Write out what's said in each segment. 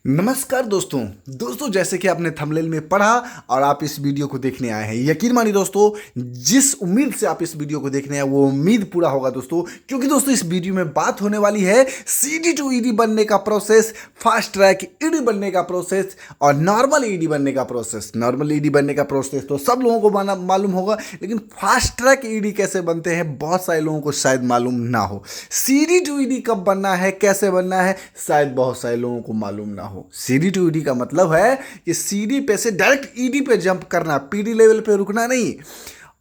नमस्कार दोस्तों जैसे कि आपने थंबनेल में पढ़ा और आप इस वीडियो को देखने आए हैं। यकीन मानिए दोस्तों, जिस उम्मीद से आप इस वीडियो को देखने आए वो उम्मीद पूरा होगा दोस्तों, क्योंकि दोस्तों इस वीडियो में बात होने वाली है सीडी टू ईडी बनने का प्रोसेस, फास्ट ट्रैक ईडी बनने का प्रोसेस और नॉर्मल ईडी बनने का प्रोसेस। नॉर्मल ईडी बनने का प्रोसेस तो सब लोगों को मालूम होगा, लेकिन फास्ट ट्रैक ईडी कैसे बनते हैं बहुत सारे लोगों को शायद मालूम ना हो। सीडी टू ईडी कब बनना है, कैसे बनना है, शायद बहुत सारे लोगों को मालूम ना हो। सीडी टू ईडी का मतलब है कि सीडी पे से डायरेक्ट ईडी पे जंप करना, पीडी लेवल पे रुकना नहीं।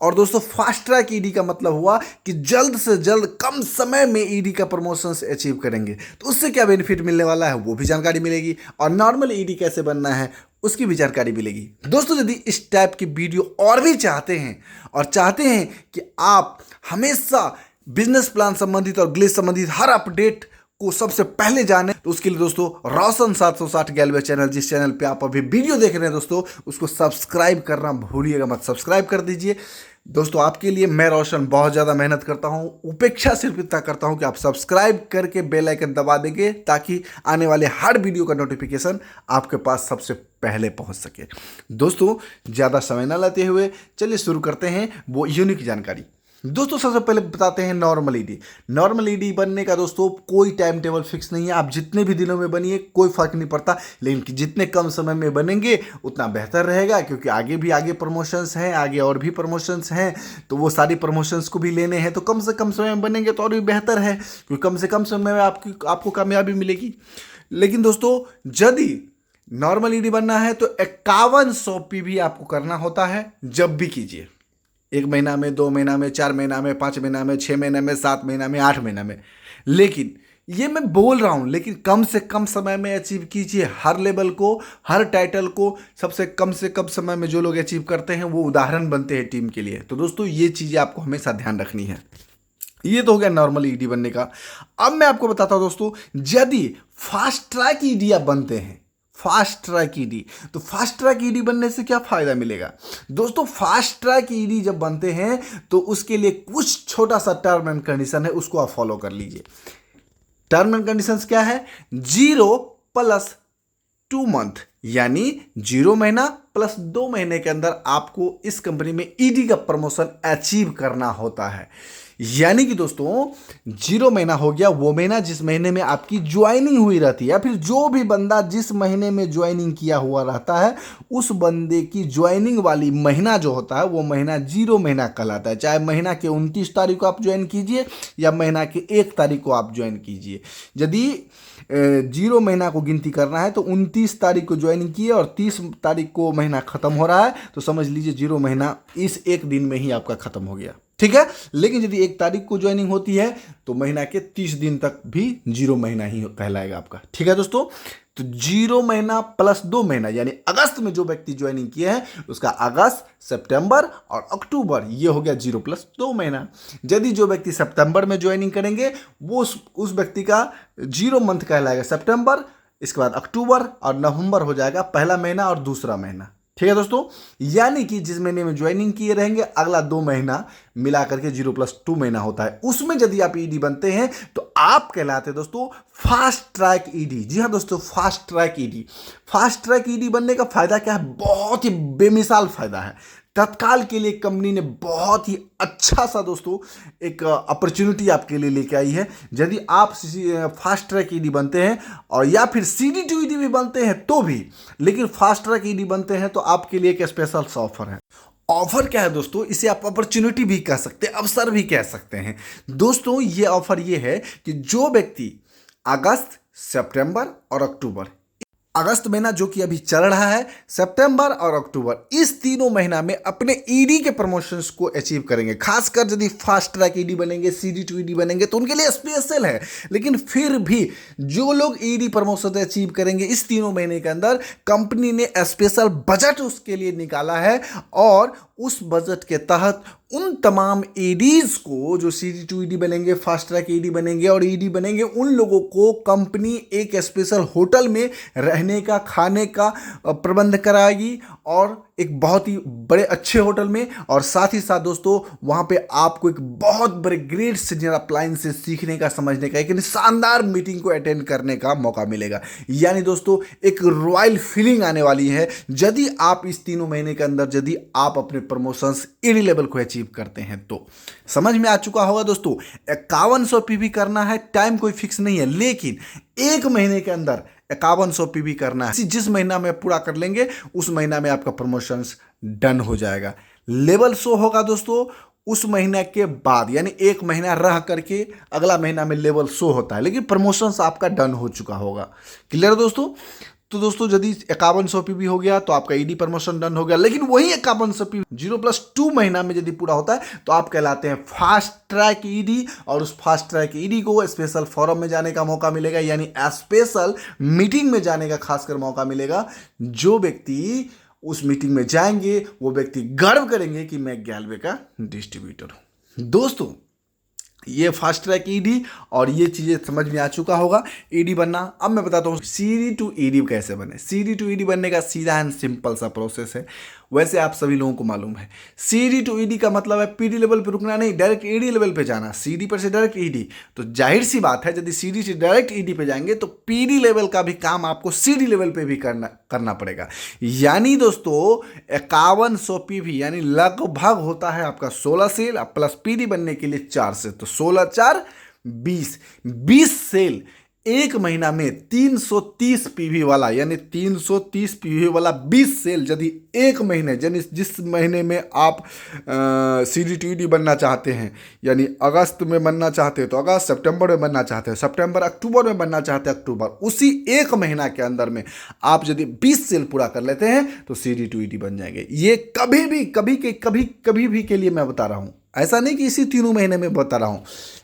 और दोस्तों फास्ट ट्रैक ईडी का मतलब हुआ कि जल्द से जल्द कम समय में ईडी का प्रमोशन अचीव करेंगे। तो उससे क्या बेनिफिट मिलने वाला है वो भी जानकारी मिलेगी, और नॉर्मल ईडी कैसे बनना है उसकी भी जानकारी मिलेगी। दोस्तों यदि इस टाइप की वीडियो और भी चाहते हैं और चाहते हैं कि आप हमेशा बिजनेस प्लान संबंधित और ग्लिच संबंधित हर अपडेट को सबसे पहले जाने, तो उसके लिए दोस्तों रोशन 760 गैलवे चैनल, जिस चैनल पे आप अभी वीडियो देख रहे हैं दोस्तों, उसको सब्सक्राइब करना भूलिएगा मत, सब्सक्राइब कर दीजिए। दोस्तों आपके लिए मैं रोशन बहुत ज़्यादा मेहनत करता हूं, उपेक्षा सिर्फ इतना करता हूं कि आप सब्सक्राइब करके बेल आइकन दबा देंगे ताकि आने वाले हर वीडियो का नोटिफिकेशन आपके पास सबसे पहले पहुंच सके। दोस्तों ज़्यादा समय ना लेते हुए चलिए शुरू करते हैं वो यूनिक जानकारी। दोस्तों सबसे पहले बताते हैं नॉर्मल ईडी। नॉर्मल ईडी बनने का दोस्तों कोई टाइम टेबल फिक्स नहीं है, आप जितने भी दिनों में बनिए कोई फर्क नहीं पड़ता, लेकिन जितने कम समय में बनेंगे उतना बेहतर रहेगा, क्योंकि आगे प्रमोशंस हैं, आगे और भी प्रमोशंस हैं, तो वो सारी प्रमोशंस को भी लेने हैं। तो कम से कम समय में बनेंगे तो और भी बेहतर है, क्योंकि कम से कम समय में आपको कामयाबी मिलेगी। लेकिन दोस्तों यदि नॉर्मल ईडी बनना है तो 5100 पीवी आपको करना होता है, जब भी कीजिए, 1 महीना में, 2 महीना में, 4 महीना में, 5 महीना में, 6 महीना में, 7 महीना में, 8 महीना में। लेकिन ये मैं बोल रहा हूं, लेकिन कम से कम समय में अचीव कीजिए हर लेवल को, हर टाइटल को। सबसे कम से कम समय में जो लोग अचीव करते हैं वो उदाहरण बनते हैं टीम के लिए। तो दोस्तों ये चीज़ें आपको हमेशा ध्यान रखनी है। ये तो हो गया नॉर्मल ईडी बनने का। अब मैं आपको बताता हूं दोस्तों, यदि फास्ट ट्रैक ईडी आप बनते हैं, फास्ट ट्रैक ईडी, तो फास्ट ट्रैक ईडी बनने से क्या फायदा मिलेगा दोस्तों? फास्ट ट्रैक ईडी जब बनते हैं तो उसके लिए कुछ छोटा सा टर्म एंड कंडीशन है, उसको आप फॉलो कर लीजिए। टर्म एंड कंडीशंस क्या है? 0 + 2 मंथ, यानी 0 महीना + 2 महीने के अंदर आपको इस कंपनी में ईडी का प्रमोशन अचीव करना होता है। यानी कि दोस्तों 0 महीना हो गया वो महीना जिस महीने में आपकी ज्वाइनिंग हुई रहती है, या फिर जो भी बंदा जिस महीने में ज्वाइनिंग किया हुआ रहता है उस बंदे की ज्वाइनिंग वाली महीना जो होता है वो महीना 0 महीना कहलाता है। चाहे महीना के 29 तारीख को आप ज्वाइन कीजिए या महीना के 1 तारीख को आप ज्वाइन कीजिए। यदि 0 महीना को गिनती करना है तो 29 तारीख को ज्वाइनिंग किए और 30 तारीख को महीना खत्म हो रहा है, तो समझ लीजिए 0 महीना इस एक दिन में ही आपका खत्म हो गया, ठीक है। लेकिन यदि 1 तारीख को ज्वाइनिंग होती है तो महीना के 30 दिन तक भी 0 महीना ही कहलाएगा आपका, ठीक है दोस्तों। तो 0 महीना + 2 महीना, यानी अगस्त में जो व्यक्ति ज्वाइनिंग किए हैं उसका अगस्त, सितंबर और अक्टूबर, ये हो गया 0 + 2 महीना। यदि जो व्यक्ति सितंबर में ज्वाइनिंग करेंगे वो उस व्यक्ति का 0 मंथ कहलाएगा सितंबर, इसके बाद अक्टूबर और नवंबर हो जाएगा पहला महीना और दूसरा महीना, ठीक है दोस्तों। यानी कि जिस महीने में ज्वाइनिंग किए रहेंगे अगला 2 महीना मिला करके 0 + 2 महीना होता है। उसमें यदि आप ईडी बनते हैं तो आप कहलाते हैं दोस्तों फास्ट ट्रैक ईडी। जी हाँ दोस्तों, fast track ED. Fast track ED बनने का फायदा क्या है? बहुत ही बेमिसाल फायदा है। तत्काल के लिए कंपनी ने बहुत ही अच्छा सा दोस्तों एक अपॉर्चुनिटी आपके लिए लेके आई है। यदि आप फास्ट ट्रैक ईडी बनते हैं और या फिर सीडी टू ईडी भी बनते हैं तो भी, लेकिन फास्ट ट्रैक ईडी बनते हैं तो आपके लिए एक स्पेशल ऑफर है। ऑफर क्या है दोस्तों? इसे आप अपॉर्चुनिटी भी कह सकते हैं, अवसर भी कह सकते हैं। दोस्तों ये ऑफर ये है कि जो व्यक्ति अगस्त, सितंबर और अक्टूबर, अगस्त महीना जो कि अभी चल रहा है, सितंबर और अक्टूबर, इस तीनों महीना में अपने ईडी के प्रमोशंस को अचीव करेंगे। खासकर यदि फास्ट ट्रैक ईडी बनेंगे, सीडी टू ईडी बनेंगे तो उनके लिए स्पेशल है। लेकिन फिर भी जो लोग ईडी प्रमोशन अचीव करेंगे इस तीनों महीने के अंदर, कंपनी ने स्पेशल बजट उसके लिए निकाला है और उस बजट के तहत उन तमाम ईडीज को जो सीडी टू ईडी बनेंगे, फास्ट ट्रैक ईडी बनेंगे और ईडी बनेंगे, उन लोगों को कंपनी एक स्पेशल होटल में रहने का, खाने का प्रबंध कराएगी और एक बहुत ही बड़े अच्छे होटल में। और साथ ही साथ दोस्तों वहाँ पे आपको एक बहुत बड़े ग्रेट सीनियर अप्लायंस से सीखने का, समझने का, एक शानदार मीटिंग को अटेंड करने का मौका मिलेगा। यानी दोस्तों एक रॉयल फीलिंग आने वाली है यदि आप इस 3 महीने के अंदर यदि आप अपने प्रमोशंस ईडी लेवल को अचीव करते हैं तो। समझ में आ चुका होगा दोस्तों, 5100 पीवी करना है, टाइम कोई फिक्स नहीं है, लेकिन 1 महीने के अंदर 5100 पीवी करना है। जिस महीना में पूरा कर लेंगे उस महीना में आपका प्रमोशंस डन हो जाएगा। लेवल शो होगा दोस्तों उस महीने के बाद, यानी 1 महीना रह करके अगला महीना में लेवल शो होता है, लेकिन प्रमोशंस आपका डन हो चुका होगा। क्लियर दोस्तों? तो दोस्तों यदि 5100 पीवी हो गया तो आपका ईडी प्रमोशन डन हो गया, लेकिन वही 5100 पीवी 0+2 महीना में यदि पूरा होता है तो आप कहलाते हैं फास्ट ट्रैक ईडी, और उस फास्ट ट्रैक ईडी को स्पेशल फोरम में जाने का मौका मिलेगा, यानी स्पेशल मीटिंग में जाने का खासकर मौका मिलेगा। जो व्यक्ति उस मीटिंग में जाएंगे वो व्यक्ति गर्व करेंगे कि मैं गैलवे का डिस्ट्रीब्यूटर हूं। दोस्तों ये फास्ट ट्रैक ईडी और ये चीज़ें समझ में आ चुका होगा। ईडी बनना, अब मैं बताता हूँ सीडी टू ईडी कैसे बने। सीडी टू ईडी बनने का सीधा एंड सिंपल सा प्रोसेस है, वैसे आप सभी लोगों को मालूम है। सीडी टू ईडी का मतलब है पीडी लेवल पे रुकना नहीं, डायरेक्ट ईडी लेवल पे जाना। सीडी पर से डायरेक्ट ईडी, तो जाहिर सी बात है यदि सीडी से डायरेक्ट ईडी पे जाएंगे तो पीडी लेवल का भी काम आपको सीडी लेवल पे भी करना पड़ेगा। यानी दोस्तों 5100 पीवी यानी लगभग होता है आपका 16 सेल प्लस पीडी बनने के लिए 4 सेल, तो 16 4 20 सेल 1 महीना में 330 पीवी वाला, यानी 330 पीवी वाला 20 सेल यदि 1 महीने, यानी जिस महीने में आप सीडी टू ईडी बनना चाहते हैं, यानी अगस्त में बनना चाहते हैं तो अगस्त, सितंबर में बनना चाहते हैं सितंबर, अक्टूबर में बनना चाहते हैं अक्टूबर, उसी 1 महीना के अंदर में आप यदि 20 सेल पूरा कर लेते हैं तो सीडी टू ईडी बन जाएंगे। ये कभी भी के लिए मैं बता रहा हूँ, ऐसा नहीं कि इसी 3 महीने में बता रहा हूं।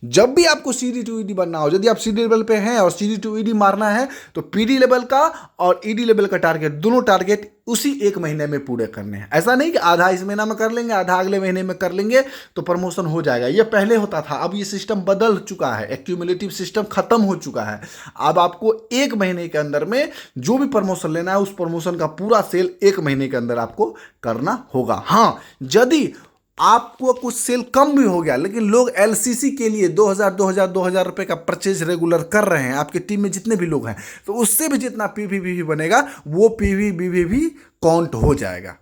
जब भी आपको सीडी टू ईडी बनना हो, यदि आप सीडी लेवल पे हैं और सीडी टू ईडी मारना है तो पीडी लेवल का और ईडी लेवल का टारगेट, दोनों टारगेट उसी 1 महीने में पूरे करने हैं। ऐसा नहीं कि आधा इस महीना में कर लेंगे, आधा अगले महीने में कर लेंगे तो प्रमोशन हो जाएगा। ये पहले होता था, अब ये सिस्टम बदल चुका है, एक्यूमुलेटिव सिस्टम खत्म हो चुका है। अब आपको 1 महीने के अंदर में जो भी प्रमोशन लेना है उस प्रमोशन का पूरा सेल 1 महीने के अंदर आपको करना होगा। हाँ, यदि आपको कुछ सेल कम भी हो गया लेकिन लोग एलसीसी के लिए 2000 रुपए का परचेज रेगुलर कर रहे हैं, आपकी टीम में जितने भी लोग हैं, तो उससे भी जितना पीवीबीवी बनेगा वो पीवीबीवी भी काउंट हो जाएगा।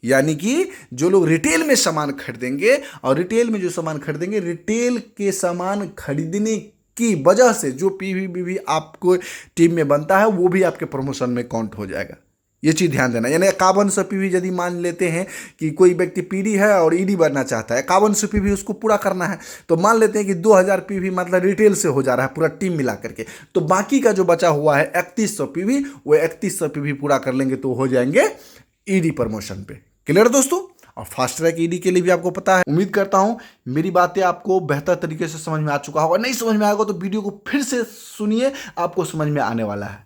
यानी कि जो लोग रिटेल में सामान खरीदेंगे और रिटेल में जो सामान खरीदेंगे, रिटेल के सामान खरीदने की वजह से जो पीवीबीवी आपको टीम में बनता है वो भी आपके प्रमोशन में काउंट हो जाएगा। ये चीज़ ध्यान देना। यानी 5100 पीवी यदि मान लेते हैं कि कोई व्यक्ति पीडी है और ईडी बनना चाहता है, 5100 पीवी उसको पूरा करना है, तो मान लेते हैं कि 2000 पीवी मतलब रिटेल से हो जा रहा है पूरा टीम मिला करके, तो बाकी का जो बचा हुआ है 3100 पीवी, वो 3100 पीवी पूरा कर लेंगे तो हो जाएंगे ईडी प्रमोशन पे। क्लियर दोस्तों? और फास्ट ट्रैक ईडी के लिए भी आपको पता है। उम्मीद करता हूं मेरी बातें आपको बेहतर तरीके से समझ में आ चुका होगा। नहीं समझ में आएगा तो वीडियो को फिर से सुनिए, आपको समझ में आने वाला है,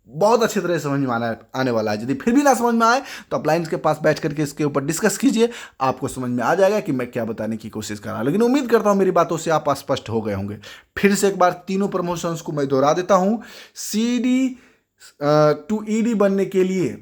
बहुत अच्छी तरह से समझ में आने वाला है। यदि फिर भी ना समझ में आए तो अप्लायंस के पास बैठ करके इसके ऊपर डिस्कस कीजिए, आपको समझ में आ जाएगा कि मैं क्या बताने की कोशिश कर रहा हूं। लेकिन उम्मीद करता हूं मेरी बातों से आप स्पष्ट हो गए होंगे। फिर से एक बार तीनों प्रमोशंस को मैं दोहरा देता हूं। सीडी टू ईडी बनने के लिए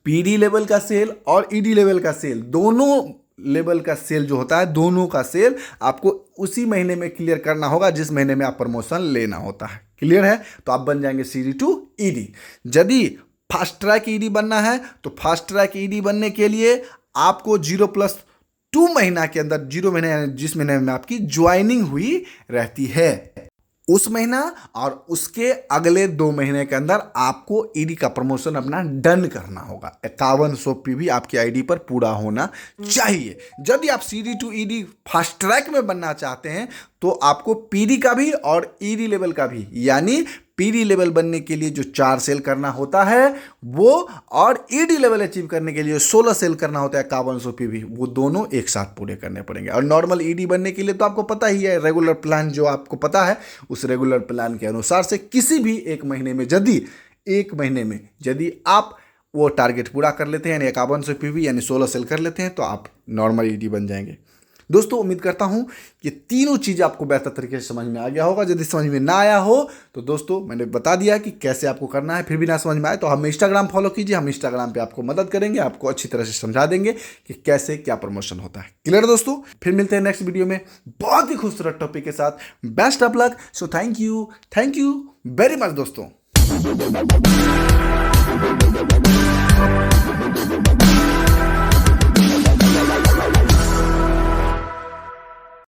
पीडी लेवल का सेल और ईडी लेवल का सेल, दोनों लेवल का सेल जो होता है, दोनों का सेल आपको उसी महीने में क्लियर करना होगा जिस महीने में आप प्रमोशन लेना होता है। क्लियर है? तो आप बन जाएंगे सीडी टू ईडी। यदि फास्ट ट्रैक ईडी बनना है तो फास्ट ट्रैक ईडी बनने के लिए आपको 0+2 महीना के अंदर, 0 महीने यानी जिस महीने में आपकी ज्वाइनिंग हुई रहती है, उस महीना और उसके अगले 2 महीने के अंदर आपको ईडी का प्रमोशन अपना डन करना होगा। 5100 पीवी आपकी आईडी पर पूरा होना चाहिए। यदि आप CD to ED fast track में बनना चाहते हैं तो आपको पीडी का भी और ईडी लेवल का भी, यानी पीडी लेवल बनने के लिए जो 4 सेल करना होता है वो, और ईडी लेवल अचीव करने के लिए 16 सेल करना होता है 5100 पीवी, वो दोनों एक साथ पूरे करने पड़ेंगे। और नॉर्मल ईडी बनने के लिए तो आपको पता ही है, रेगुलर प्लान जो आपको पता है, उस रेगुलर प्लान के अनुसार से किसी भी 1 महीने में, यदि 1 महीने में यदि आप वो टारगेट पूरा कर लेते हैं, यानी 5100 पीवी यानी 16 सेल कर लेते हैं, तो आप नॉर्मल ईडी बन जाएंगे। दोस्तों उम्मीद करता हूं कि तीनों चीज़ आपको बेहतर तरीके से समझ में आ गया होगा। यदि समझ में ना आया हो तो दोस्तों मैंने बता दिया कि कैसे आपको करना है, फिर भी ना समझ में आए तो हम इंस्टाग्राम फॉलो कीजिए, हम इंस्टाग्राम पे आपको मदद करेंगे, आपको अच्छी तरह से समझा देंगे कि कैसे क्या प्रमोशन होता है। क्लियर दोस्तों? फिर मिलते हैं नेक्स्ट वीडियो में बहुत ही खूबसूरत टॉपिक के साथ। Best of luck. So thank you very much दोस्तों।